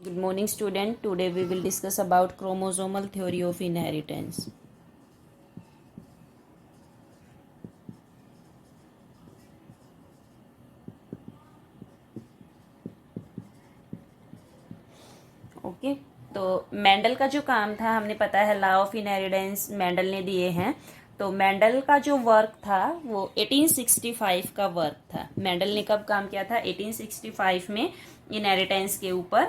Good morning, student. Today we will discuss about chromosomal theory of inheritance. Okay तो Mendel का जो काम था, हमने पता है लॉ ऑफ इनहेरिटेंस मेंडल ने दिए हैं। तो मेंडल का जो वर्क था वो 1865 का वर्क था। मेंडल ने कब काम किया था? 1865 में इनहेरिटेंस के ऊपर।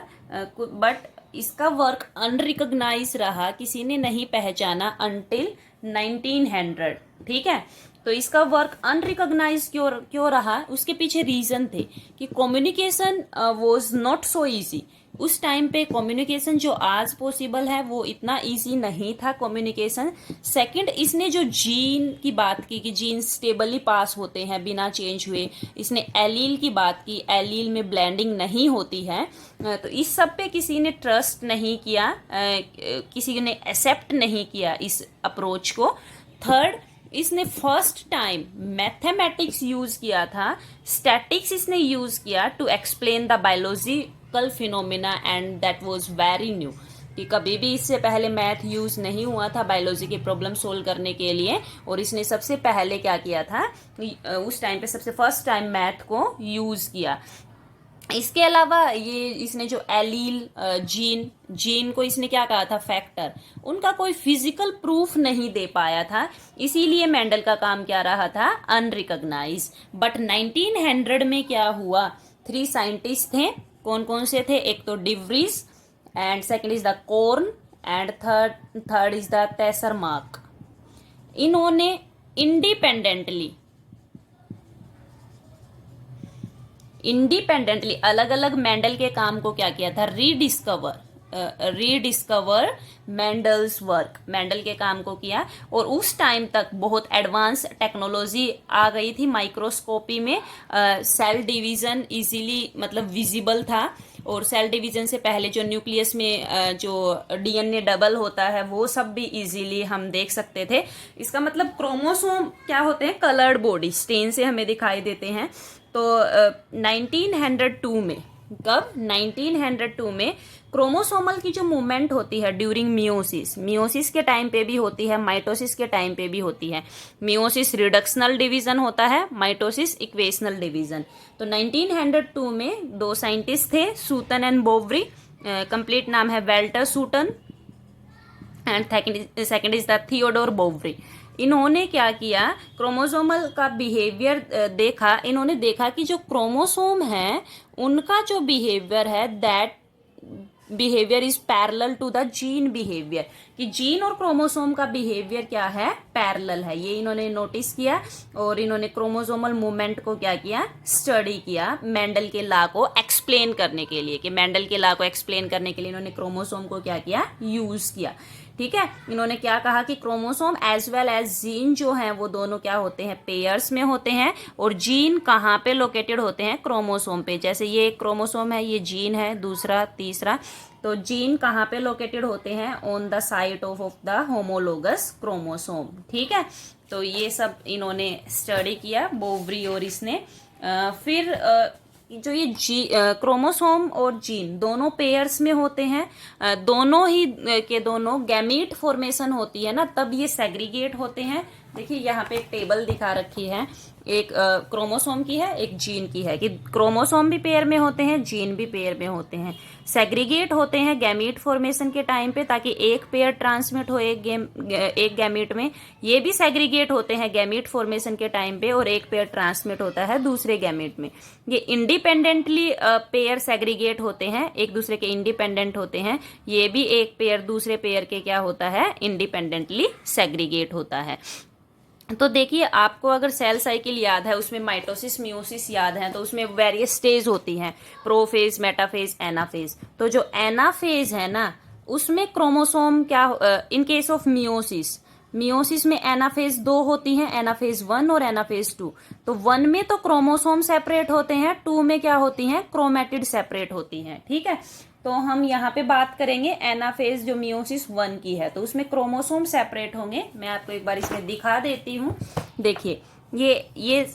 बट इसका वर्क अनरिकॉग्नाइज रहा, किसी ने नहीं पहचाना अंटिल 1900। ठीक है, तो इसका वर्क अनरिकॉग्नाइज क्यों रहा? उसके पीछे रीजन थे कि communication was not so easy. उस टाइम पे कम्युनिकेशन जो आज पॉसिबल है वो इतना इजी नहीं था कम्युनिकेशन। सेकंड, इसने जो जीन की बात की कि जीन स्टेबली पास होते हैं बिना चेंज हुए। इसने एलील की बात की, एलील में ब्लेंडिंग नहीं होती है। तो इस सब पे किसी ने ट्रस्ट नहीं किया, किसी ने एक्सेप्ट नहीं किया इस अप्रोच को। थर्ड, इसने फर्स्ट टाइम मैथमेटिक्स यूज किया था, स्टैटिक्स इसने यूज किया to explain the biological phenomena, and that was very new कि कभी भी इससे पहले मैथ यूज नहीं हुआ था बायोलॉजी के प्रॉब्लम सोल्व करने के लिए। और इसने सबसे पहले क्या किया था, उस टाइम पे सबसे फर्स्ट टाइम मैथ को यूज किया। इसके अलावा ये इसने जो एलील जीन को इसने क्या कहा था? फैक्टर। उनका कोई फिजिकल प्रूफ नहीं दे पाया था, इसीलिए मेंडल का काम क्या रहा था? अनरिकॉग्नाइज। बट 1900 में क्या हुआ? 3 साइंटिस्ट थे। कौन कौन से थे? एक तो de Vries, and second is the Correns, and third is the Tschermak. इन्होंने इंडिपेंडेंटली अलग अलग मेंडल के काम को क्या किया था? रीडिस्कवर मेंडल्स वर्क, मेंडल के काम को किया। और उस टाइम तक बहुत एडवांस टेक्नोलॉजी आ गई थी। माइक्रोस्कोपी में सेल डिवीजन इजीली मतलब विजिबल था। और सेल डिवीजन से पहले जो न्यूक्लियस में जो डीएनए डबल होता है वो सब भी इजीली हम देख सकते थे। इसका मतलब क्रोमोसोम क्या होते हैं? कलर्ड बॉडी, स्टेन से हमें दिखाई देते हैं। तो 1902 में, कब? 1902 में क्रोमोसोमल की जो मूवमेंट होती है ड्यूरिंग मियोसिस के टाइम पे भी होती है, माइटोसिस के टाइम पे भी होती है। मियोसिस रिडक्शनल डिवीजन होता है, माइटोसिस इक्वेशनल डिवीजन। तो 1902 में 2 साइंटिस्ट थे, सूटन एंड बोवरी। कंप्लीट नाम है Walter Sutton, and second is the Theodor Boveri. इन्होंने क्या किया? क्रोमोसोमल का बिहेवियर देखा। इन्होंने देखा कि जो क्रोमोसोम है उनका जो बिहेवियर है, that behaviour is parallel to the gene behaviour, कि जीन और क्रोमोसोम का बिहेवियर क्या है? पैरेलल है। ये इन्होंने नोटिस किया और इन्होंने क्रोमोसोमल मूवमेंट को क्या किया? स्टडी किया मेंडल के लॉ को एक्सप्लेन करने के लिए। कि मेंडल के लॉ को एक्सप्लेन करने के लिए इन्होंने क्रोमोसोम को क्या किया? यूज किया। ठीक है, इन्होंने क्या कहा कि chromosome as well as gene जो है वो दोनों क्या होते हैं? पेयर्स में होते हैं। और जीन कहाँ पे लोकेटेड होते हैं? क्रोमोसोम पे। जैसे ये एक क्रोमोसोम है, ये जीन है, दूसरा तीसरा। तो जीन कहाँ पे लोकेटेड होते हैं? On the site of the homologous chromosome. ठीक है, तो ये सब इन्होंने स्टडी किया, बोवरी और इसने। फिर जो ये क्रोमोसोम और जीन दोनों पेयर्स में होते हैं, दोनों ही के दोनों गैमीट फॉर्मेशन होती है ना, तब ये सेग्रीगेट होते हैं। देखिए यहाँ पे एक टेबल दिखा रखी है, एक क्रोमोसोम की है, एक जीन की है, कि क्रोमोसोम भी पेयर में होते हैं, जीन भी पेयर में होते हैं। सेग्रीगेट होते हैं गैमीट फॉर्मेशन के टाइम पे, ताकि एक पेयर ट्रांसमिट हो एक गैमीट में। ये भी सेग्रीगेट होते हैं गैमीट फॉर्मेशन के टाइम पे, और एक पेयर ट्रांसमिट होता है दूसरे गैमीट में। ये इंडिपेंडेंटली पेयर सेग्रीगेट होते हैं, एक दूसरे के इंडिपेंडेंट होते हैं। ये भी एक पेयर दूसरे पेयर के क्या होता है? इंडिपेंडेंटली सेग्रीगेट होता है। तो देखिए, आपको अगर सेल साइकिल याद है, उसमें माइटोसिस मियोसिस याद है, तो उसमें वेरियस स्टेज होती हैं, प्रोफेज, मेटाफेज, एनाफेज। तो जो एनाफेज है ना, उसमें क्रोमोसोम क्या, इन केस ऑफ मियोसिस में एनाफेज 2 होती हैं, एनाफेज 1 और एनाफेज 2। तो 1 में तो क्रोमोसोम सेपरेट होते हैं, 2 में क्या होती हैं? क्रोमेटिड सेपरेट होती हैं। ठीक है, तो हम यहाँ पे बात करेंगे एनाफेज जो मियोसिस 1 की है, तो उसमें क्रोमोसोम सेपरेट होंगे। मैं आपको एक बार इसमें दिखा देती हूँ। देखिए, ये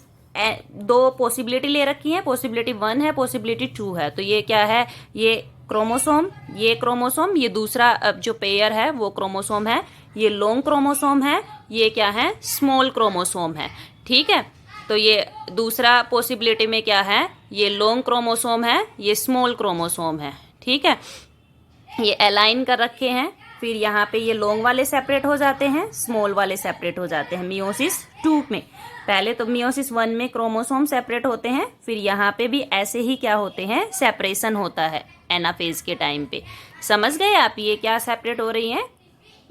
2 पॉसिबिलिटी ले रखी है, पॉसिबिलिटी 1 है, पॉसिबिलिटी 2 है। तो ये क्या है? ये क्रोमोसोम, ये दूसरा जो पेयर है वो क्रोमोसोम है, ये लॉन्ग क्रोमोसोम है, ये क्या है, स्मॉल क्रोमोसोम है। ठीक है, तो ये दूसरा पॉसिबिलिटी में क्या है, ये लॉन्ग क्रोमोसोम है, ये स्मॉल क्रोमोसोम है। ठीक है, ये अलाइन कर रखे हैं, फिर यहाँ पे ये लॉन्ग वाले सेपरेट हो जाते हैं, स्मॉल वाले सेपरेट हो जाते हैं मियोसिस 2 में। पहले तो मियोसिस 1 में क्रोमोसोम सेपरेट होते हैं, फिर यहाँ पे भी ऐसे ही क्या होते हैं, सेपरेशन होता है एनाफेज के टाइम पे। समझ गए आप ये क्या सेपरेट हो रही हैं,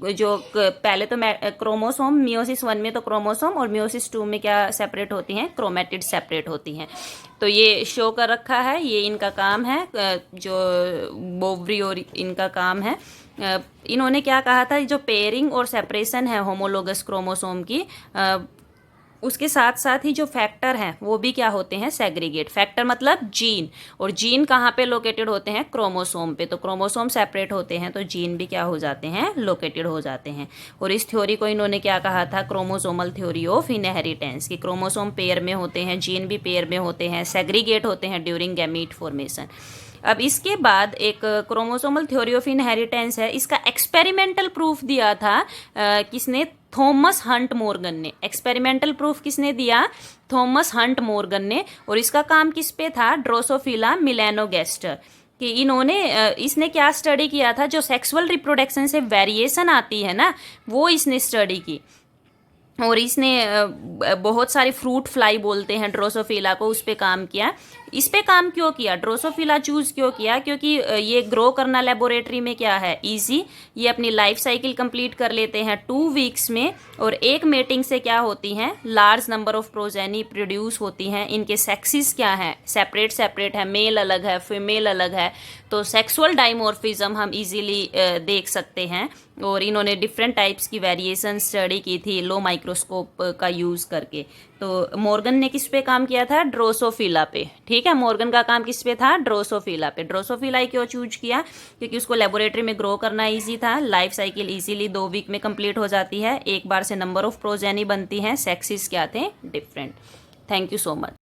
जो पहले तो क्रोमोसोम मियोसिस 1 में तो क्रोमोसोम और मियोसिस 2 में क्या सेपरेट होती हैं, क्रोमेटिड सेपरेट होती हैं। तो ये शो कर रखा है, ये इनका काम है, जो बोवरी और इनका काम है। इन्होंने क्या कहा था, जो पेयरिंग और सेपरेशन है होमोलोगस क्रोमोसोम की, उसके साथ साथ ही जो फैक्टर हैं वो भी क्या होते हैं, सेग्रीगेट। फैक्टर मतलब जीन, और जीन कहाँ पे लोकेटेड होते हैं, क्रोमोसोम पे। तो क्रोमोसोम सेपरेट होते हैं तो जीन भी क्या हो जाते हैं, लोकेटेड हो जाते हैं। और इस थ्योरी को इन्होंने क्या कहा था, क्रोमोसोमल थ्योरी ऑफ इनहेरिटेंस, की क्रोमोसोम पेयर में होते हैं, जीन भी पेयर में होते हैं, सेग्रीगेट होते हैं ड्यूरिंग गैमीट फॉर्मेशन। अब इसके बाद एक क्रोमोसोमल थ्योरी ऑफ इनहेरिटेंस है, इसका एक्सपेरिमेंटल प्रूफ दिया था किसने, थॉमस हंट मॉर्गन ने। एक्सपेरिमेंटल प्रूफ किसने दिया, थॉमस हंट मॉर्गन ने। और इसका काम किस पे था, ड्रोसोफिला मिलेनोगेस्टर, कि इन्होंने इसने क्या स्टडी किया था, जो सेक्सुअल रिप्रोडक्शन से वेरिएशन आती है ना, वो इसने स्टडी की। और इसने बहुत सारे फ्रूट फ्लाई बोलते हैं ड्रोसोफिला को, उस पर काम किया। इस पे काम क्यों किया, ड्रोसोफिला चूज क्यों किया, क्योंकि ये ग्रो करना लेबोरेटरी में क्या है, इजी। ये अपनी लाइफ साइकिल कंप्लीट कर लेते हैं 2 वीक्स में, और एक मेटिंग से क्या होती हैं, large number of progeny produce होती हैं। इनके सेक्सेस क्या हैं, सेपरेट सेपरेट है, मेल अलग है, फीमेल अलग है। तो सेक्सुअल डाइमॉर्फिज्म हम इजीली देख सकते हैं। और इन्होंने डिफरेंट टाइप्स की वेरिएशन स्टडी की थी लो माइक्रोस्कोप का यूज़ करके। तो मॉर्गन ने किस पे काम किया था, ड्रोसोफिला पे। ठीक है, मॉर्गन का काम किस पे था, ड्रोसोफिला पे। ड्रोसोफिला क्यों चूज किया, क्योंकि उसको लेबोरेटरी में ग्रो करना इजी था, लाइफ साइकिल इजीली 2 वीक में कंप्लीट हो जाती है, एक बार से नंबर ऑफ प्रोजेनी बनती हैं, सेक्सेस क्या थे, different. Thank you so much.